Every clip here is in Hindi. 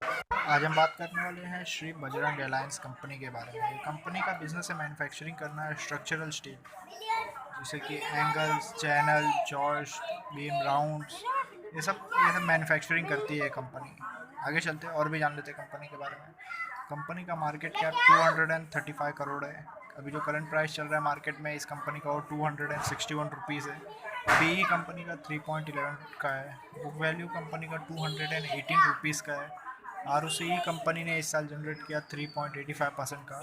आज हम बात करने वाले हैं श्री बजरंग एलायंस कंपनी के बारे में। ये कंपनी का बिजनेस है मैन्युफैक्चरिंग करना है स्ट्रक्चरल स्टील, जैसे कि angles, channel, joist, beam, rounds, ये सब मैन्युफैक्चरिंग करती है ये कंपनी। आगे चलते हैं और भी जान लेते हैं कंपनी के बारे में। कंपनी का मार्केट कैप 235 करोड़ है। अभी जो करंट प्राइस चल रहा है मार्केट में इस कंपनी का वो 261 रुपीज़ है। पीई कंपनी का 3.11 का है। बुक वैल्यू कंपनी का 218 रुपीज़ का है। आरओसीई कंपनी ने इस साल जनरेट किया 3.85% का।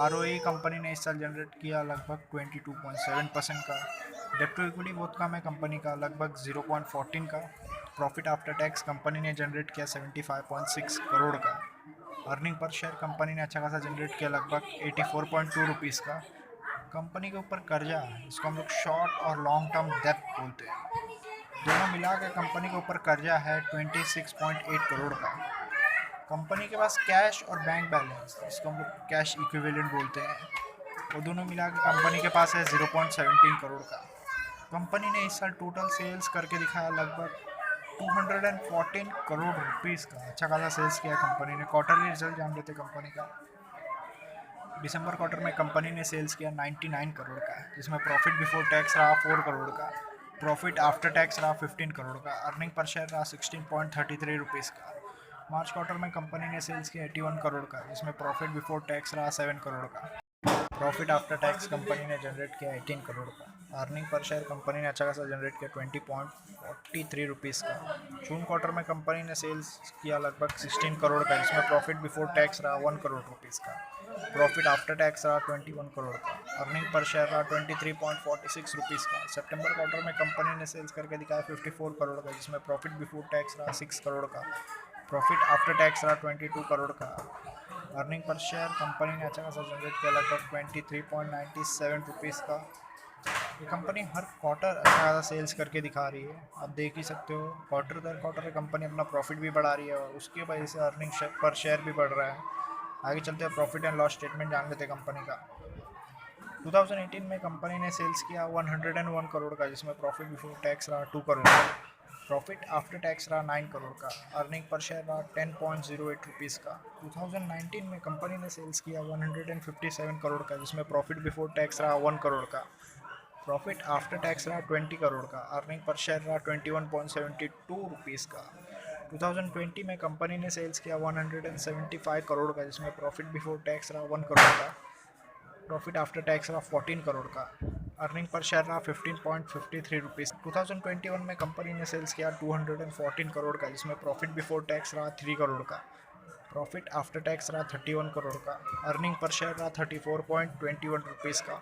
आरओई कंपनी ने इस साल जनरेट किया लगभग 22.7% का। डेप्ट टू इक्विटी बहुत कम है कंपनी का, लगभग 0.14 का। प्रॉफिट आफ्टर टैक्स कंपनी ने जनरेट किया 75.6 करोड़ का। अर्निंग पर शेयर कंपनी ने अच्छा खासा जनरेट किया लगभग 84.2 रुपीज़ का। कंपनी के ऊपर कर्जा, इसको हम लोग शॉर्ट और लॉन्ग टर्म डेब्ट बोलते हैं, दोनों मिला के कंपनी के ऊपर कर्जा है 26.8 करोड़ का। कंपनी के पास कैश और बैंक बैलेंस, इसको हम लोग कैश इक्विवेलेंट बोलते हैं, वो दोनों मिला के कंपनी के पास है 0.17 करोड़ का। कंपनी ने इस साल टोटल सेल्स करके दिखाया लगभग 214 करोड़ रुपीज़ का। अच्छा खासा सेल्स किया कंपनी ने। क्वार्टरली रिजल्ट जान लेते कंपनी का। दिसंबर क्वार्टर में कंपनी ने सेल्स किया 99 करोड़ का, जिसमें प्रॉफिट बिफोर टैक्स रहा 4 करोड़ का। प्रॉफिट आफ्टर टैक्स रहा 15 करोड़ का। अर्निंग पर शेयर रहा 16.33 रुपीज़ का। मार्च क्वार्टर में कंपनी ने सेल्स किया 81 करोड़ का, जिसमें प्रॉफिट बिफोर टैक्स रहा 7 करोड़ का। प्रॉफिट आफ्टर टैक्स कंपनी ने जनरेट किया 18 करोड़ का। अर्निंग पर शेयर कंपनी ने अच्छा खासा जनरेट किया 20.43 रुपीज़ का। जून क्वार्टर में कंपनी ने सेल्स किया लगभग 16 करोड़ का, जिसमें प्रॉफिट बिफोर टैक्स रहा 1 करोड़ रुपीज़ का। प्रॉफिट आफ्टर टैक्स रहा 21 करोड़ का। अर्निंग पर शेयर रहा 23.46 रुपीज़ का। सितंबर क्वार्टर में कंपनी ने सेल्स करके दिखाया 54 करोड़ का, जिसमें प्रॉफिट बिफोर टैक्स रहा 6 करोड़ का। प्रॉफिट आफ्टर टैक्स रहा 22 करोड़ का। अर्निंग पर शेयर कंपनी ने अच्छा खासा जनरेट किया लगभग 23.97 रुपीज़ का। ये कंपनी हर क्वार्टर अच्छा खासा सेल्स करके दिखा रही है, आप देख ही सकते हो। क्वार्टर दर क्वार्टर कंपनी अपना प्रॉफिट भी बढ़ा रही है और उसकी वजह से अर्निंग पर शेयर भी बढ़ रहा है। आगे चलते हैं प्रॉफिट एंड लॉस स्टेटमेंट जान लेते हैं कंपनी का। 2018 में कंपनी ने सेल्स किया 101 करोड़ का, जिसमें प्रॉफिट बिफोर टैक्स रहा 2 करोड़ का। प्रॉफिट आफ्टर टैक्स रहा 9 करोड़ का। अर्निंग पर शेयर रहा 10.08 रुपीज़ का। 2019 में कंपनी ने सेल्स किया 157 करोड़ का, जिसमें प्रॉफिट बिफोर टैक्स रहा 1 करोड़ का। प्रॉफिट आफ्टर टैक्स रहा 20 करोड़ का। अर्निंग पर शेयर रहा 21.72 रुपीज़ का। 2020 में कंपनी ने सेल्स किया 175 करोड़ का, जिसमें प्रॉफिट बिफोर टैक्स रहा 1 करोड़ का। प्रॉफिट आफ्टर टैक्स रहा 14 करोड़ का। अर्निंग पर शेयर रहा 15.53 रुपीज़। 2021 में कंपनी ने सेल्स किया 214 करोड़ का, जिसमें प्रॉफिट बिफोर टैक्स रहा 3 करोड़ का। प्रॉफिट आफ्टर टैक्स रहा 31 करोड़ का। अर्निंग पर शेयर रहा 34.21 रुपीज़ का।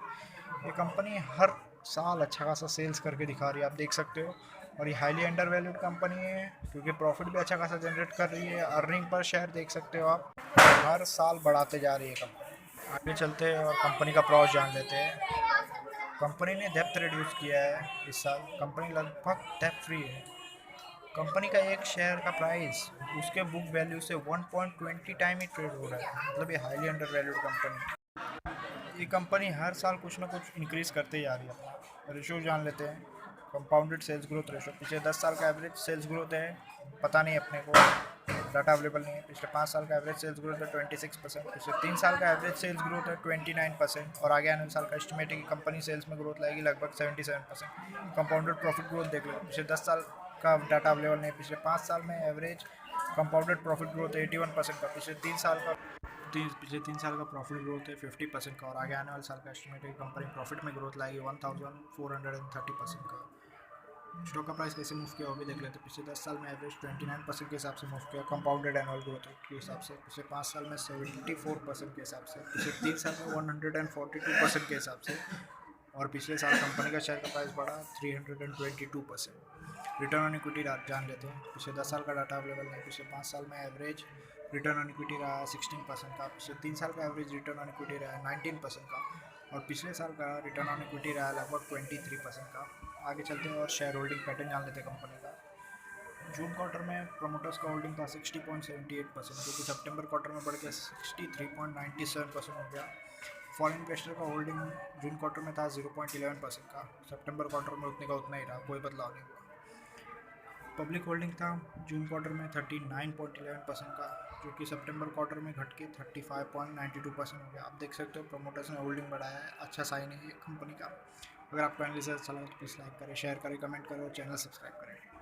ये कंपनी हर साल अच्छा खासा सेल्स करके दिखा रही है, आप देख सकते हो। और ये हाईली अंडर वैल्यूड कंपनी है, क्योंकि प्रॉफिट भी अच्छा खासा जनरेट कर रही है। अर्निंग पर शेयर देख सकते हो आप, हर साल बढ़ाते जा रही है कंपनी। आगे चलते हैं और कंपनी का प्रॉस जान लेते हैं। कंपनी ने डेप्थ रिड्यूस किया है इस साल, कंपनी लगभग डेप्थ फ्री है। कंपनी का एक शेयर का प्राइस उसके बुक वैल्यू से 1.20 टाइम ही ट्रेड हो रहा है, मतलब ये हाईली अंडर वैल्यूड कंपनी। ये कंपनी हर साल कुछ ना कुछ इंक्रीज करते ही आ रही है। अपना रेशो जान लेते हैं। कंपाउंडेड सेल्स ग्रोथ रेशो पिछले 10 साल का एवरेज सेल्स ग्रोथ है, पता नहीं अपने को, डाटा अवेलेबल नहीं है। पिछले 5 साल का एवरेज सेल्स ग्रोथ है 26%। पिछले 3 साल का एवरेज सेल्स ग्रोथ है 29%। और आगे आने साल का एस्टिमेट है कि कंपनी सेल्स में ग्रोथ लाएगी लगभग 77%। कंपाउंडेड प्रॉफिट ग्रोथ देख लो, पिछले 10 साल का डाटा अवेलेबल नहीं है। पिछले 5 साल में एवरेज कंपाउंडेड प्रॉफिट ग्रोथ है 81% का। पिछले 3 साल का प्रॉफिट ग्रोथ है 50% का। और आगे आने वाले साल का एस्टिमेट है कि कंपनी प्रॉफिट में ग्रोथ लाएगी 1430% का। स्टॉक का प्राइस कैसे मूव किया वो भी देख लेते हैं। पिछले 10 साल में एवरेज 29% के हिसाब से मूव किया कंपाउंडेड एनुअल ग्रोथ रेट के हिसाब से। पिछले 5 साल में 74% के हिसाब से। पिछले 3 साल में 142% के हिसाब से। और पिछले साल कंपनी का शेयर का प्राइस बढ़ा 322%। रिटर्न ऑन इक्विटी जान लेते हैं। पिछले 10 साल का डाटा अवेलेबल है। पिछले 5 साल में एवरेज रिटर्न ऑन इक्विटी रहा 16% का। पिछले 3 साल का एवरेज रिटर्न ऑन इक्विटी रहा 19% का। और पिछले साल का रिटर्न ऑन इक्विटी रहा लगभग 23% का। आगे चलते हैं और शेयर होल्डिंग पैटर्न जान लेते हैं कंपनी का। जून क्वार्टर में प्रोमोटर्स का होल्डिंग था 60.78%, जो कि सितंबर क्वार्टर में बढ़ के 63.97% हो गया। फॉरेन इन्वेस्टर का होल्डिंग जून क्वार्टर में था 0.11% का। सितंबर क्वार्टर में उतने का उतना ही रहा, कोई बदलाव नहीं हुआ। पब्लिक होल्डिंग था जून क्वार्टर में 39.11% का, जो कि सितंबर क्वार्टर में घट के 35.92% हो गया। आप देख सकते हो प्रमोटर्स ने होल्डिंग बढ़ाया है, अच्छा साइन है ये कंपनी का। अगर आपको एनालिसिस अच्छा लगा तो प्लीज़ लाइक करें, शेयर करें, कमेंट करें और चैनल सब्सक्राइब करें।